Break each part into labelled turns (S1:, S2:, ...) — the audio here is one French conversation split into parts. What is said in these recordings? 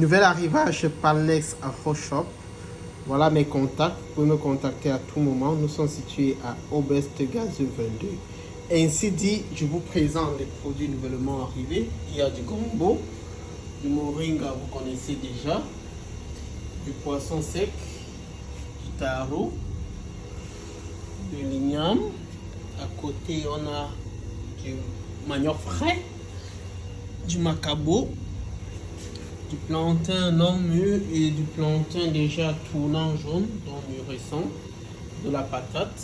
S1: Nouvel arrivage chez Palnex Afro Shop. Voilà mes contacts. Vous pouvez me contacter à tout moment. Nous sommes situés à Aubeste Gazeux 22. Ainsi dit, je vous présente les produits nouvellement arrivés. Il y a du gombo, du moringa, vous connaissez déjà, du poisson sec, du taro, de l'igname. À côté, on a du manioc frais, du macabo, du plantain non mûr et du plantain déjà tournant jaune, donc mûrissant, de la patate.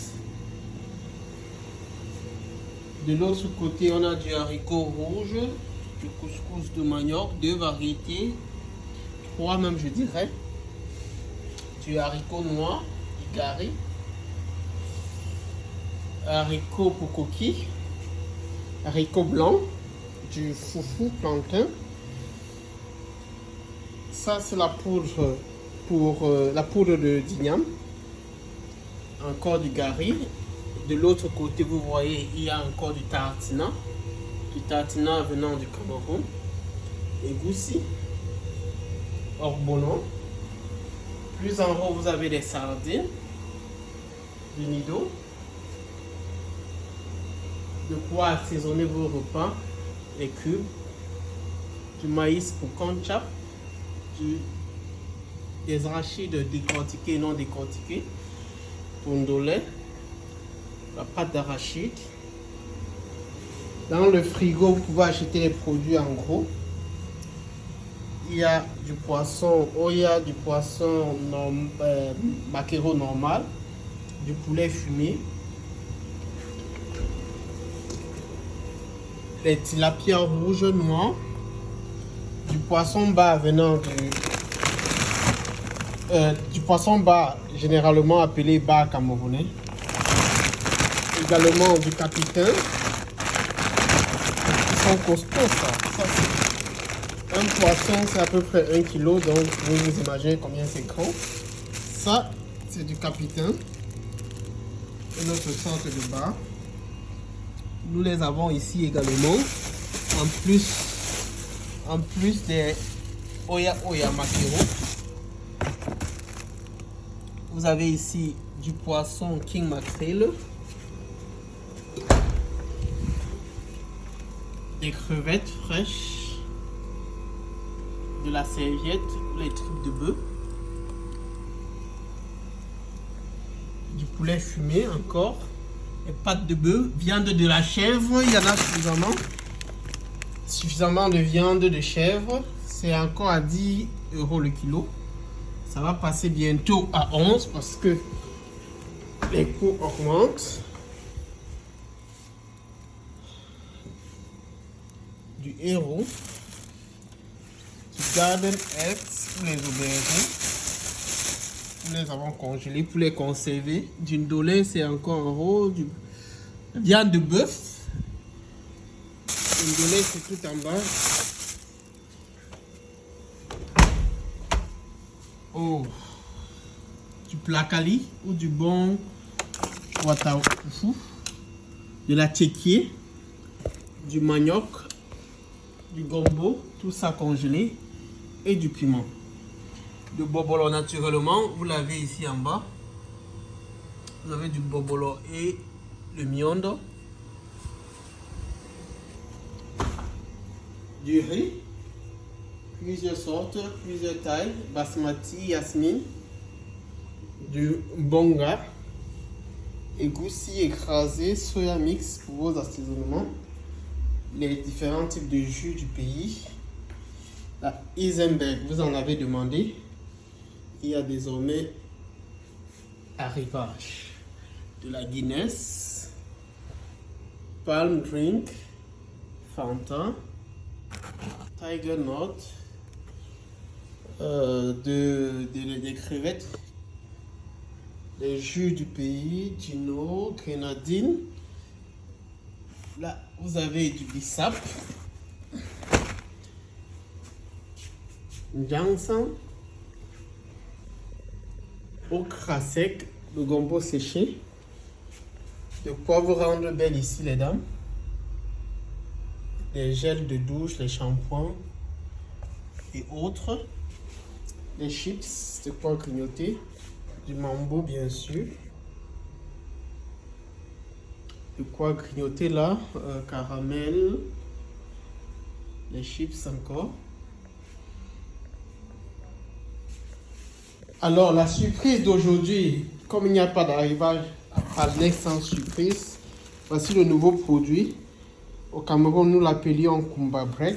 S1: De l'autre côté, on a du haricot rouge, du couscous de manioc, deux variétés, trois même je dirais, du haricot noir, du gari, haricot pour coquille, haricot blanc, du foufou plantain. Ça c'est la poudre pour la poudre de d'igname, encore du gari. De l'autre côté, vous voyez, il y a encore du tartina venant du Cameroun, egoussi, orbonon. Plus en haut, vous avez des sardines, du nido, de quoi assaisonner vos repas, les cubes, du maïs pour conchap, des arachides décortiqués et non décortiqués, pondolais, la pâte d'arachide. Dans le frigo, vous pouvez acheter les produits en gros. Il y a du poisson oya, du poisson maquereau normal, du poulet fumé, les tilapia rouges noirs, du poisson bar venant du poisson bar généralement appelé bar camerounais. Également du capitaine. Ils sont costauds ça. Un poisson c'est à peu près 1 kg, donc vous vous imaginez combien c'est grand. Ça c'est du capitaine. Une autre sorte de bar. Nous les avons ici également. En plus des oya maquereau. Vous avez ici du poisson king mackerel, des crevettes fraîches, de la serviette, les trucs de bœuf, du poulet fumé encore, les pâtes de bœuf, viande de la chèvre, il y en a suffisamment de viande de chèvre, c'est encore à 10 € le kilo. Ça va passer bientôt à 11 parce que les coûts augmentent. Du héros, du garden eggs pour les aubergines. Nous les avons congelés pour les conserver. Du ndolé, c'est encore en haut. Du viande de bœuf. Le ndolé, c'est tout en bas. Oh, du placali ou du bon watafufu, de la tchéquier, du manioc, du gombo, tout ça congelé, et du piment. Le bobolo naturellement, vous l'avez ici en bas. Vous avez du bobolo et le miondo. Du riz, plusieurs sortes, plusieurs tailles, basmati, yasmine, du bonga, egoussi écrasé, soya mix pour vos assaisonnements, les différents types de jus du pays. La Isenberg, vous en avez demandé. Il y a désormais arrivage de la Guinness, Palm Drink, Fanta, Tiger Nut, des crevettes, des jus du pays, Gino, grenadine. Là, vous avez du bissap, Jansan, okra sec, le gombo séché. De quoi vous rendre belle ici, les dames. Les gels de douche, les shampoings et autres. les chips, de quoi grignoter, du mambo bien sûr. De quoi grignoter là, caramel, les chips encore. Alors la surprise d'aujourd'hui, comme il n'y a pas d'arrivage à Palnex sans surprise, voici le nouveau produit. Au Cameroun, nous l'appelions Kumba Bread.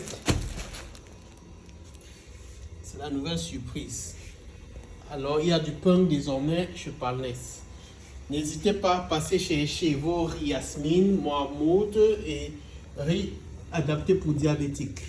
S1: C'est la nouvelle surprise. Alors, il y a du pain désormais chez Palnex. N'hésitez pas à passer chez vos riz Yasmine, Mohamoud et riz adapté pour diabétiques.